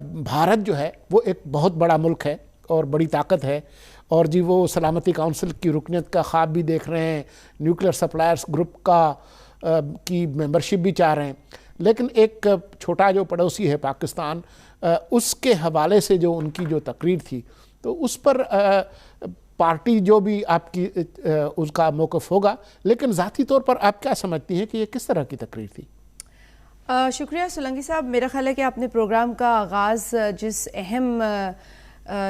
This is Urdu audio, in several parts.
بھارت جو ہے وہ ایک بہت بڑا ملک ہے اور بڑی طاقت ہے، اور جی وہ سلامتی کونسل کی رکنیت کا خواب بھی دیکھ رہے ہیں، نیوکلیر سپلائرز گروپ کی ممبرشپ بھی چاہ رہے ہیں، لیکن ایک چھوٹا جو پڑوسی ہے پاکستان، اس کے حوالے سے جو ان کی جو تقریر تھی تو اس پر پارٹی جو بھی آپ کی اس کا موقف ہوگا، لیکن ذاتی طور پر آپ کیا سمجھتی ہیں کہ یہ کس طرح کی تقریر تھی؟ شکریہ سولنگی صاحب. میرا خیال ہے کہ آپ نے پروگرام کا آغاز جس اہم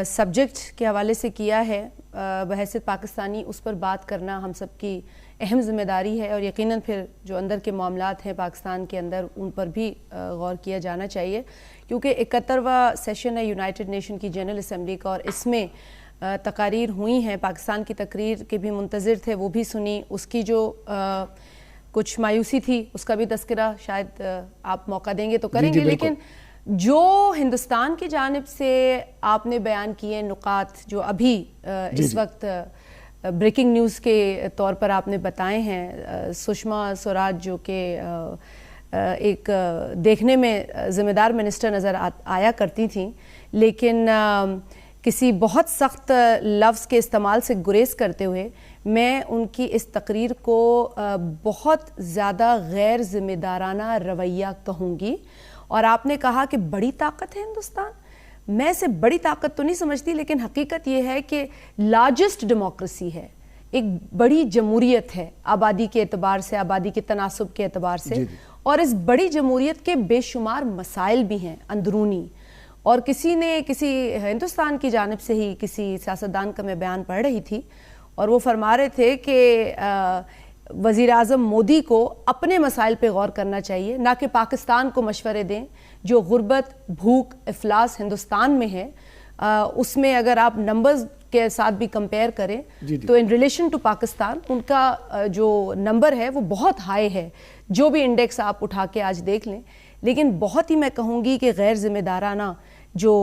سبجیکٹ کے حوالے سے کیا ہے بحیثیت پاکستانی، اس پر بات کرنا ہم سب کی اہم ذمہ داری ہے، اور یقیناً پھر جو اندر کے معاملات ہیں پاکستان کے اندر ان پر بھی غور کیا جانا چاہیے، کیونکہ 71واں سیشن ہے یونائٹڈ نیشن کی جنرل اسمبلی کا، اور اس میں تقاریر ہوئی ہیں. پاکستان کی تقریر کے بھی منتظر تھے، وہ بھی سنی. اس کی جو کچھ مایوسی تھی اس کا بھی تذکرہ شاید آپ موقع دیں گے تو کریں گے، لیکن جو ہندوستان کی جانب سے آپ نے بیان کیے نکات جو ابھی اس وقت بریکنگ نیوز کے طور پر آپ نے بتائے ہیں، سشما سوراج جو کہ ایک دیکھنے میں ذمہ دار منسٹر نظر آیا کرتی تھیں، لیکن کسی بہت سخت لفظ کے استعمال سے گریز کرتے ہوئے میں ان کی اس تقریر کو بہت زیادہ غیر ذمہ دارانہ رویہ کہوں گی. اور آپ نے کہا کہ بڑی طاقت ہے ہندوستان، میں اسے بڑی طاقت تو نہیں سمجھتی، لیکن حقیقت یہ ہے کہ لارجسٹ ڈیموکریسی ہے، ایک بڑی جمہوریت ہے آبادی کے اعتبار سے، آبادی کے تناسب کے اعتبار سے، اور اس بڑی جمہوریت کے بے شمار مسائل بھی ہیں اندرونی. اور کسی ہندوستان کی جانب سے ہی کسی سیاستدان کا میں بیان پڑھ رہی تھی، اور وہ فرما رہے تھے کہ وزیر اعظم مودی کو اپنے مسائل پہ غور کرنا چاہیے، نہ کہ پاکستان کو مشورے دیں. جو غربت، بھوک، افلاس ہندوستان میں ہے، اس میں اگر آپ نمبرز کے ساتھ بھی کمپیئر کریں تو ان ریلیشن ٹو پاکستان ان کا جو نمبر ہے وہ بہت ہائی ہے، جو بھی انڈیکس آپ اٹھا کے آج دیکھ لیں. لیکن بہت ہی میں کہوں گی کہ غیر ذمہ دارانہ جو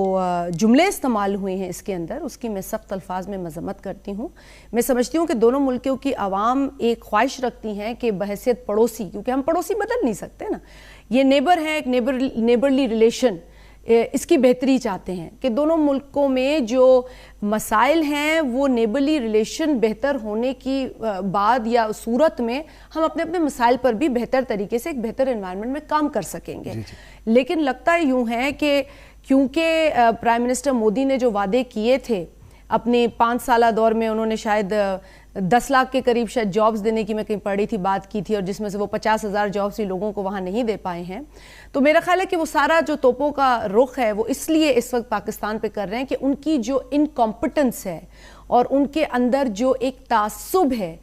جملے استعمال ہوئے ہیں اس کے اندر، اس کی میں سخت الفاظ میں مذمت کرتی ہوں. میں سمجھتی ہوں کہ دونوں ملکوں کی عوام ایک خواہش رکھتی ہیں کہ بحیثیت پڑوسی، کیونکہ ہم پڑوسی بدل نہیں سکتے نا، یہ نیبر ہیں، ایک نیبرلی ریلیشن، اس کی بہتری چاہتے ہیں کہ دونوں ملکوں میں جو مسائل ہیں وہ نیبرلی ریلیشن بہتر ہونے کی بعد یا صورت میں ہم اپنے اپنے مسائل پر بھی بہتر طریقے سے ایک بہتر انوائرمنٹ میں کام کر سکیں گے. لیکن لگتا یوں ہے کہ کیونکہ پرائم منسٹر مودی نے جو وعدے کیے تھے اپنے 5 سالہ دور میں، انہوں نے شاید 10 لاکھ کے قریب شاید جابز دینے کی میں کہیں پڑھی تھی، بات کی تھی، اور جس میں سے وہ 50,000 جابز ہی لوگوں کو وہاں نہیں دے پائے ہیں. تو میرا خیال ہے کہ وہ سارا جو توپوں کا رخ ہے وہ اس لیے اس وقت پاکستان پہ کر رہے ہیں کہ ان کی جو انکمپٹنس ہے اور ان کے اندر جو ایک تعصب ہے،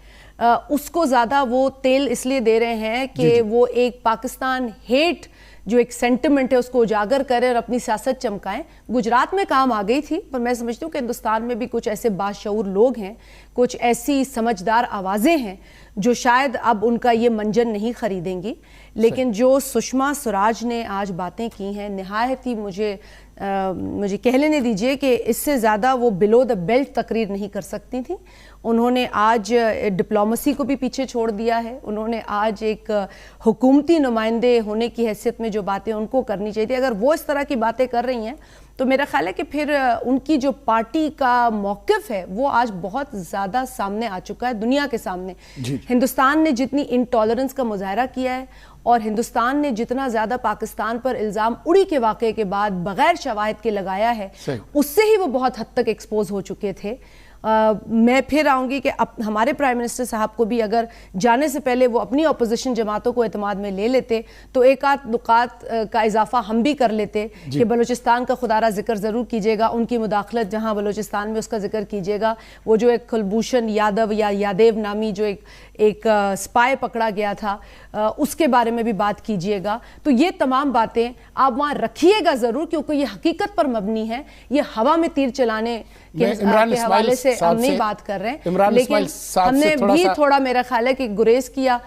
اس کو زیادہ وہ تیل اس لیے دے رہے ہیں کہ وہ ایک پاکستان ہیٹ جو ایک سینٹیمنٹ ہے اس کو اجاگر کریں اور اپنی سیاست چمکائیں. گجرات میں کام آ گئی تھی، پر میں سمجھتی ہوں کہ ہندوستان میں بھی کچھ ایسے باشعور لوگ ہیں، کچھ ایسی سمجھدار آوازیں ہیں جو شاید اب ان کا یہ منجن نہیں خریدیں گی. لیکن جو سشما سوراج نے آج باتیں کی ہیں، نہایت ہی مجھے کہہ لینے دیجئے کہ اس سے زیادہ وہ بلو دا بیلٹ تقریر نہیں کر سکتی تھیں. انہوں نے آج ڈپلومسی کو بھی پیچھے چھوڑ دیا ہے، انہوں نے آج ایک حکومتی نمائندے ہونے کی حیثیت میں جو باتیں ان کو کرنی چاہیے تھی، اگر وہ اس طرح کی باتیں کر رہی ہیں تو میرا خیال ہے کہ پھر ان کی جو پارٹی کا موقف ہے وہ آج بہت زیادہ سامنے آ چکا ہے دنیا کے سامنے. ہندوستان نے جتنی انٹالرنس کا مظاہرہ کیا ہے اور ہندوستان نے جتنا زیادہ پاکستان پر الزام اڑی کے واقعے کے بعد بغیر شواہد کے لگایا ہے، اس سے ہی وہ بہت حد تک ایکسپوز ہو چکے تھے. میں پھر آؤں گی کہ ہمارے پرائم منسٹر صاحب کو بھی اگر جانے سے پہلے وہ اپنی اپوزیشن جماعتوں کو اعتماد میں لے لیتے تو ایک آدھ نکات کا اضافہ ہم بھی کر لیتے کہ بلوچستان کا خدارہ ذکر ضرور کیجیے گا، ان کی مداخلت جہاں بلوچستان میں اس کا ذکر کیجیے گا. وہ جو ایک کلبھوشن یادو یا یادیو نامی جو ایک سپائے پکڑا گیا تھا، اس کے بارے میں بھی بات کیجیے گا. تو یہ تمام باتیں آپ وہاں رکھیے گا ضرور، کیونکہ یہ حقیقت پر مبنی ہے، یہ ہوا میں تیر چلانے کے حوالے سے ہم نہیں بات کر رہے ہیں. لیکن ہم نے بھی تھوڑا میرا خیال ہے کہ گریز کیا،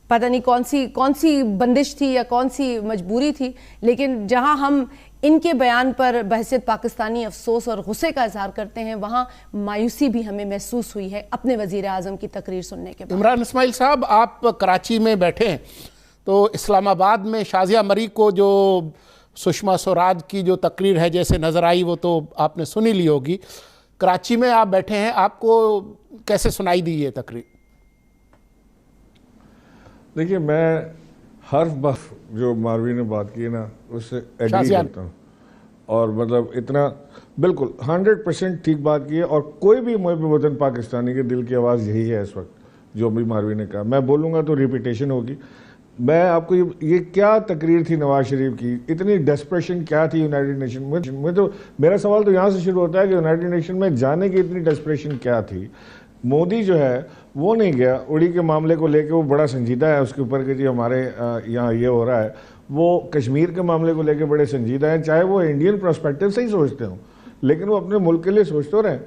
پتہ نہیں کون سی بندش تھی یا کون سی مجبوری تھی، لیکن جہاں ہم ان کے بیان پر بحیثیت پاکستانی افسوس اور غصے کا اظہار کرتے ہیں، وہاں مایوسی بھی ہمیں محسوس ہوئی ہے اپنے وزیر اعظم کی تقریر سننے کے بعد. عمران اسماعیل صاحب، آپ کراچی میں بیٹھے ہیں تو اسلام آباد میں شازیہ مری کو جو سشما سوراج کی جو تقریر ہے جیسے نظر آئی وہ تو آپ نے سنی لی ہوگی. کراچی میں آپ بیٹھے ہیں, آپ کو کیسے سنائی دی یہ تقریر؟ دیکھیے میں ہر بات جو ماروی نے بات کی ہے نا اس سے ایگری کرتا ہوں, اور مطلب اتنا بالکل 100% ٹھیک بات کی ہے, اور کوئی بھی محب وطن پاکستانی کے دل کی آواز یہی ہے اس وقت جو بھی ماروی نے کہا. میں بولوں گا تو ریپیٹیشن ہوگی. میں آپ کو یہ کیا تقریر تھی نواز شریف کی, اتنی ڈیسپریشن کیا تھی یونائٹڈ نیشن میں, تو میرا سوال تو یہاں سے شروع ہوتا ہے کہ یونائٹڈ نیشن میں جانے کی اتنی ڈیسپریشن کیا تھی. مودی جو ہے وہ نہیں گیا, اڑی کے معاملے کو لے کے وہ بڑا سنجیدہ ہے اس کے اوپر کہ جی ہمارے یہاں یہ ہو رہا ہے. وہ کشمیر کے معاملے کو لے کے بڑے سنجیدہ ہیں, چاہے وہ انڈین پرسپیکٹیو سے ہی سوچتے ہوں, لیکن وہ اپنے ملک کے لیے سوچتے ہو رہے ہیں.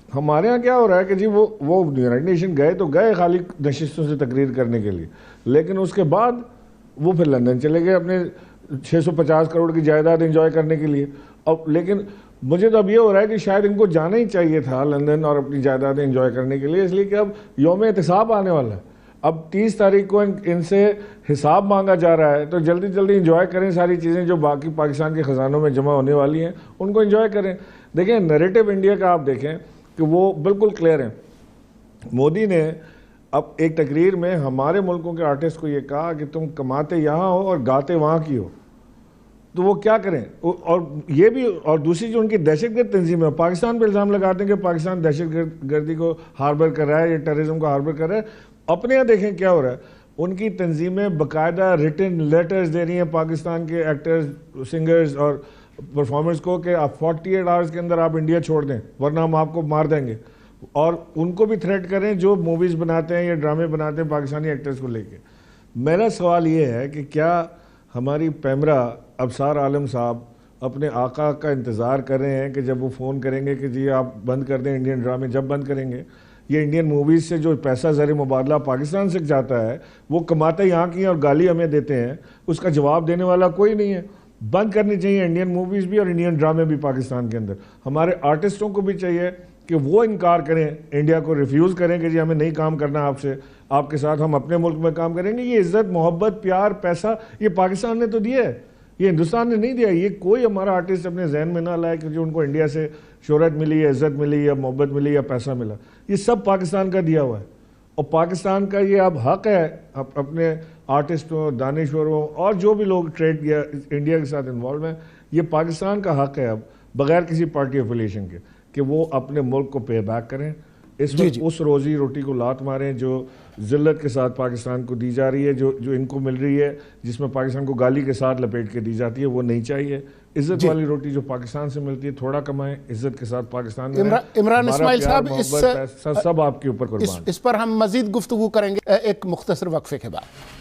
ہمارے ہاں کیا ہو رہا ہے کہ جی وہ یونائٹڈ نیشن گئے تو گئے خالی نشستوں سے تقریر کرنے کے لیے, لیکن اس کے بعد وہ پھر لندن چلے گئے اپنے 650 کروڑ کی جائیداد انجوائے کرنے کے لیے. اب لیکن مجھے تو اب یہ ہو رہا ہے کہ شاید ان کو جانا ہی چاہیے تھا لندن اور اپنی جائیدادیں انجوائے کرنے کے لیے, اس لیے کہ اب یوم احتساب آنے والا ہے. اب 30 تاریخ کو ان سے حساب مانگا جا رہا ہے, تو جلدی جلدی انجوائے کریں ساری چیزیں جو باقی پاکستان کے خزانوں میں جمع ہونے والی ہیں, ان کو انجوائے کریں. دیکھیں نیریٹو انڈیا کا آپ دیکھیں کہ وہ بالکل کلیئر ہیں. مودی نے اب ایک تقریر میں ہمارے ملکوں کے آرٹسٹ کو یہ کہا کہ تم کماتے یہاں ہو اور گاتے وہاں کی ہو, تو وہ کیا کریں. اور یہ بھی, اور دوسری جو ان کی دہشت گرد تنظیم ہے, پاکستان پہ الزام لگاتے ہیں کہ پاکستان دہشت گردی کو ہاربر کر رہا ہے یا ٹیررزم کو ہاربر کر رہا ہے. اپنے یہاں دیکھیں کیا ہو رہا ہے. ان کی تنظیمیں باقاعدہ ریٹن لیٹرز دے رہی ہیں پاکستان کے ایکٹرز, سنگرز اور پرفارمرز کو کہ آپ 48 آورز کے اندر آپ انڈیا چھوڑ دیں ورنہ ہم آپ کو مار دیں گے, اور ان کو بھی تھریٹ کریں جو موویز بناتے ہیں یا ڈرامے بناتے ہیں پاکستانی ایکٹرز کو لے کے. میرا سوال یہ ہے کہ کیا ہماری پیمرا ابصار عالم صاحب اپنے آقا کا انتظار کر رہے ہیں کہ جب وہ فون کریں گے کہ جی آپ بند کر دیں انڈین ڈرامے, جب بند کریں گے یہ انڈین موویز سے جو پیسہ زر مبادلہ پاکستان سے جاتا ہے وہ کماتے یہاں کی اور گالی ہمیں دیتے ہیں, اس کا جواب دینے والا کوئی نہیں ہے. بند کرنی چاہیے انڈین موویز بھی اور انڈین ڈرامے بھی پاکستان کے اندر. ہمارے آرٹسٹوں کو بھی چاہیے کہ وہ انکار کریں, انڈیا کو ریفیوز کریں کہ جی ہمیں نہیں کام کرنا آپ سے, آپ کے ساتھ ہم اپنے ملک میں کام کریں گے. یہ عزت, محبت, پیار, پیسہ یہ پاکستان نے تو دیا ہے, یہ ہندوستان نے نہیں دیا. یہ کوئی ہمارا آرٹسٹ اپنے ذہن میں نہ لائے کہ جو ان کو انڈیا سے شہرت ملی یا عزت ملی یا محبت ملی یا پیسہ ملا, یہ سب پاکستان کا دیا ہوا ہے. اور پاکستان کا یہ اب حق ہے اپنے آرٹسٹوں, دانشوروں اور جو بھی لوگ ٹریڈ یا انڈیا کے ساتھ انوالو ہیں, یہ پاکستان کا حق ہے اب بغیر کسی پارٹی افیلیشن کے کہ وہ اپنے ملک کو پے بیک کریں. اس وقت اس روزی روٹی کو لات ماریں جو ذلت کے ساتھ پاکستان کو دی جا رہی ہے, جو ان کو مل رہی ہے جس میں پاکستان کو گالی کے ساتھ لپیٹ کے دی جاتی ہے, وہ نہیں چاہیے. عزت والی روٹی جو پاکستان سے ملتی ہے تھوڑا کمائیں, عزت کے ساتھ پاکستان میں. عمران اسماعیل صاحب سب آپ کے اوپر قربان. اس پر ہم مزید گفتگو کریں گے ایک مختصر وقفے کے بعد.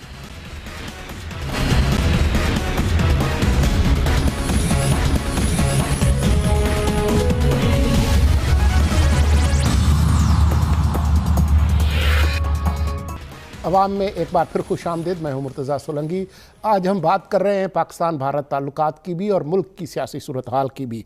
عوام میں ایک بار پھر خوش آمدید. میں ہوں مرتضیٰ سولنگی. آج ہم بات کر رہے ہیں پاکستان بھارت تعلقات کی بھی اور ملک کی سیاسی صورتحال کی بھی.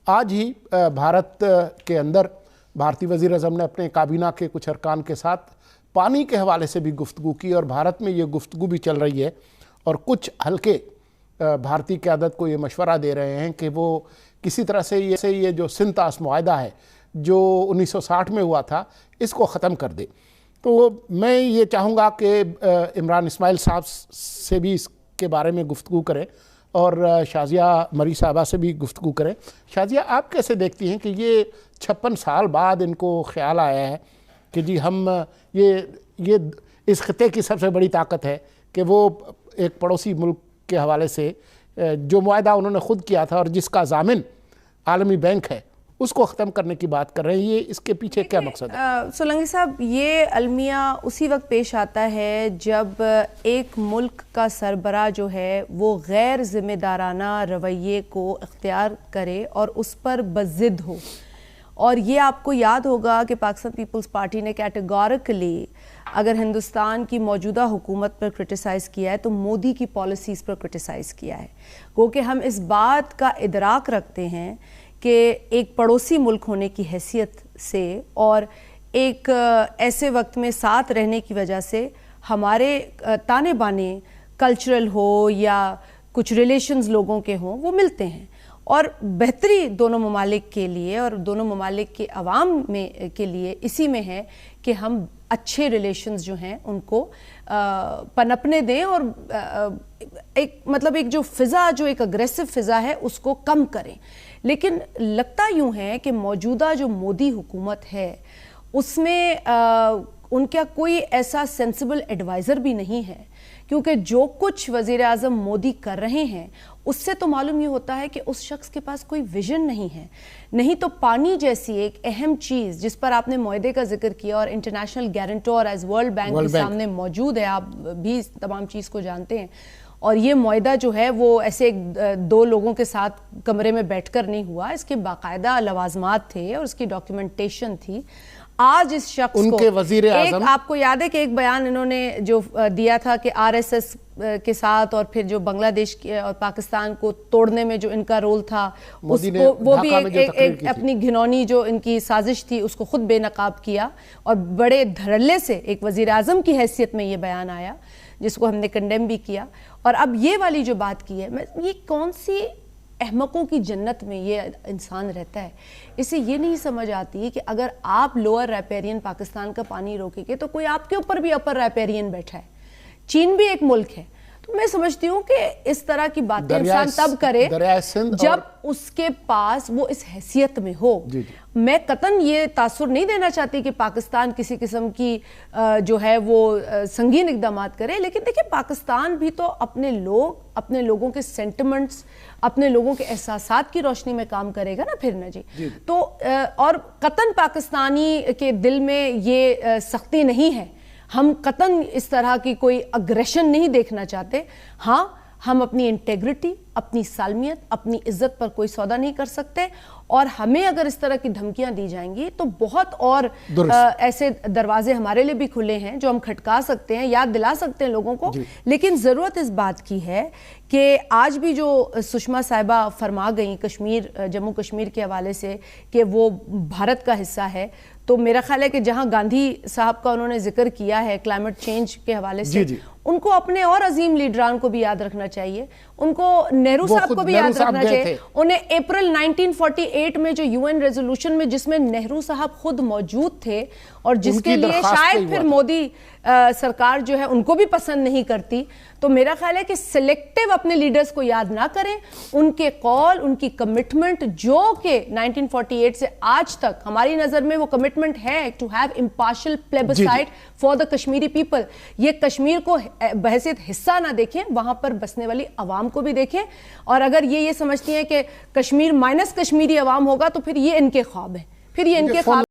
آج ہی بھارت کے اندر بھارتی وزیر اعظم نے اپنے کابینہ کے کچھ ارکان کے ساتھ پانی کے حوالے سے بھی گفتگو کی, اور بھارت میں یہ گفتگو بھی چل رہی ہے, اور کچھ حلقے بھارتی قیادت کو یہ مشورہ دے رہے ہیں کہ وہ کسی طرح سے یہ جو سنتاس معاہدہ ہے جو 1960 میں ہوا تھا اس کو ختم کر دے. تو میں یہ چاہوں گا کہ عمران اسماعیل صاحب سے بھی اس کے بارے میں گفتگو کریں اور شازیہ مری صاحبہ سے بھی گفتگو کریں. شازیہ, آپ کیسے دیکھتی ہیں کہ یہ 56 سال بعد ان کو خیال آیا ہے کہ جی ہم یہ اس خطے کی سب سے بڑی طاقت ہے کہ وہ ایک پڑوسی ملک کے حوالے سے جو معاہدہ انہوں نے خود کیا تھا اور جس کا ضامن عالمی بینک ہے اس کو ختم کرنے کی بات کر رہے ہیں. یہ اس کے پیچھے کیا مقصد ہے؟ سولنگی صاحب, یہ المیہ اسی وقت پیش آتا ہے جب ایک ملک کا سربراہ جو ہے وہ غیر ذمہ دارانہ رویے کو اختیار کرے اور اس پر بضد ہو. اور یہ آپ کو یاد ہوگا کہ پاکستان پیپلز پارٹی نے کیٹیگورکلی اگر ہندوستان کی موجودہ حکومت پر کرٹیسائز کیا ہے تو مودی کی پالیسیز پر کرٹیسائز کیا ہے. گو کہ ہم اس بات کا ادراک رکھتے ہیں کہ ایک پڑوسی ملک ہونے کی حیثیت سے اور ایک ایسے وقت میں ساتھ رہنے کی وجہ سے ہمارے تانے بانے کلچرل ہو یا کچھ ریلیشنز لوگوں کے ہوں وہ ملتے ہیں، اور بہتری دونوں ممالک کے لیے اور دونوں ممالک کے عوام میں کے لیے اسی میں ہے کہ ہم اچھے ریلیشنز جو ہیں ان کو پنپنے دیں، اور ایک مطلب ایک جو فضا، جو ایک اگریسو فضا ہے اس کو کم کریں. لیکن لگتا یوں ہے کہ موجودہ جو مودی حکومت ہے اس میں ان کا کوئی ایسا سینسیبل ایڈوائزر بھی نہیں ہے، کیونکہ جو کچھ وزیر اعظم مودی کر رہے ہیں اس سے تو معلوم یہ ہوتا ہے کہ اس شخص کے پاس کوئی ویژن نہیں ہے. نہیں تو پانی جیسی ایک اہم چیز جس پر آپ نے معاہدے کا ذکر کیا اور انٹرنیشنل گارنٹور ایز ورلڈ بینک کے سامنے موجود ہے، آپ بھی تمام چیز کو جانتے ہیں، اور یہ معاہدہ جو ہے وہ ایسے دو لوگوں کے ساتھ کمرے میں بیٹھ کر نہیں ہوا، اس کے باقاعدہ لوازمات تھے اور اس کی ڈاکیومنٹیشن تھی. آج اس شخص ان کو کے وزیر اعظم، آپ کو یاد ہے کہ ایک بیان انہوں نے جو دیا تھا کہ آر ایس ایس کے ساتھ اور پھر جو بنگلہ دیش اور پاکستان کو توڑنے میں جو ان کا رول تھا اس کو، وہ بھی ایک اپنی گھنونی جو ان کی سازش تھی اس کو خود بے نقاب کیا، اور بڑے دھڑلے سے ایک وزیر اعظم کی حیثیت میں یہ بیان آیا جس کو ہم نے کنڈیم بھی کیا. اور اب یہ والی جو بات کی ہے، یہ کون سی احمقوں کی جنت میں یہ انسان رہتا ہے. اسے یہ نہیں سمجھ آتی کہ اگر آپ لوور ریپیرین پاکستان کا پانی روکیں گے تو کوئی آپ کے اوپر بھی اپر ریپیرین بیٹھا ہے. چین بھی ایک ملک ہے. تو میں سمجھتی ہوں کہ اس طرح کی باتیں انسان تب کرے جب اس کے پاس وہ اس حیثیت میں ہو. میں قطعاً یہ تاثر نہیں دینا چاہتی کہ پاکستان کسی قسم کی جو ہے وہ سنگین اقدامات کرے، لیکن دیکھیں پاکستان بھی تو اپنے لوگوں کے سینٹیمنٹس، اپنے لوگوں کے احساسات کی روشنی میں کام کرے گا نا پھر نا جی. تو اور قطعاً پاکستانی کے دل میں یہ سختی نہیں ہے، ہم قطعاً اس طرح کی کوئی اگریشن نہیں دیکھنا چاہتے. ہاں ہم اپنی انٹیگریٹی، اپنی سالمیت، اپنی عزت پر کوئی سودا نہیں کر سکتے، اور ہمیں اگر اس طرح کی دھمکیاں دی جائیں گی تو بہت اور ایسے دروازے ہمارے لیے بھی کھلے ہیں جو ہم کھٹکا سکتے ہیں، یاد دلا سکتے ہیں لوگوں کو. لیکن ضرورت اس بات کی ہے کہ آج بھی جو سشما صاحبہ فرما گئیں کشمیر، جموں کشمیر کے حوالے سے کہ وہ بھارت کا حصہ ہے، تو میرا خیال ہے کہ جہاں گاندھی صاحب کا انہوں نے ذکر کیا ہے کلائمیٹ چینج کے حوالے سے، ان کو اپنے اور عظیم لیڈران کو بھی یاد رکھنا چاہیے، ان کو نہرو صاحب کو بھی یاد رکھنا چاہیے. انہیں اپریل 1948 میں جو UN ریزولوشن میں جس میں نہرو صاحب خود موجود تھے اور جس کے لیے شاید پھر مودی سرکار جو ہے ان کو بھی پسند نہیں کرتی، تو میرا خیال ہے کہ سلیکٹیو اپنے لیڈرز کو یاد نہ کریں، ان کے قول، ان کی کمٹمنٹ جو کہ 1948 سے آج تک ہماری نظر میں وہ کمٹمنٹ ہے to have impartial plebiscite for the Kashmiri people. یہ کشمیر کو بحیثیت حصہ نہ دیکھیں، وہاں پر بسنے والی عوام کو بھی دیکھیں، اور اگر یہ سمجھتی ہیں کہ کشمیر مائنس کشمیری عوام ہوگا تو پھر یہ ان کے خواب ہیں، پھر یہ ان کے خواب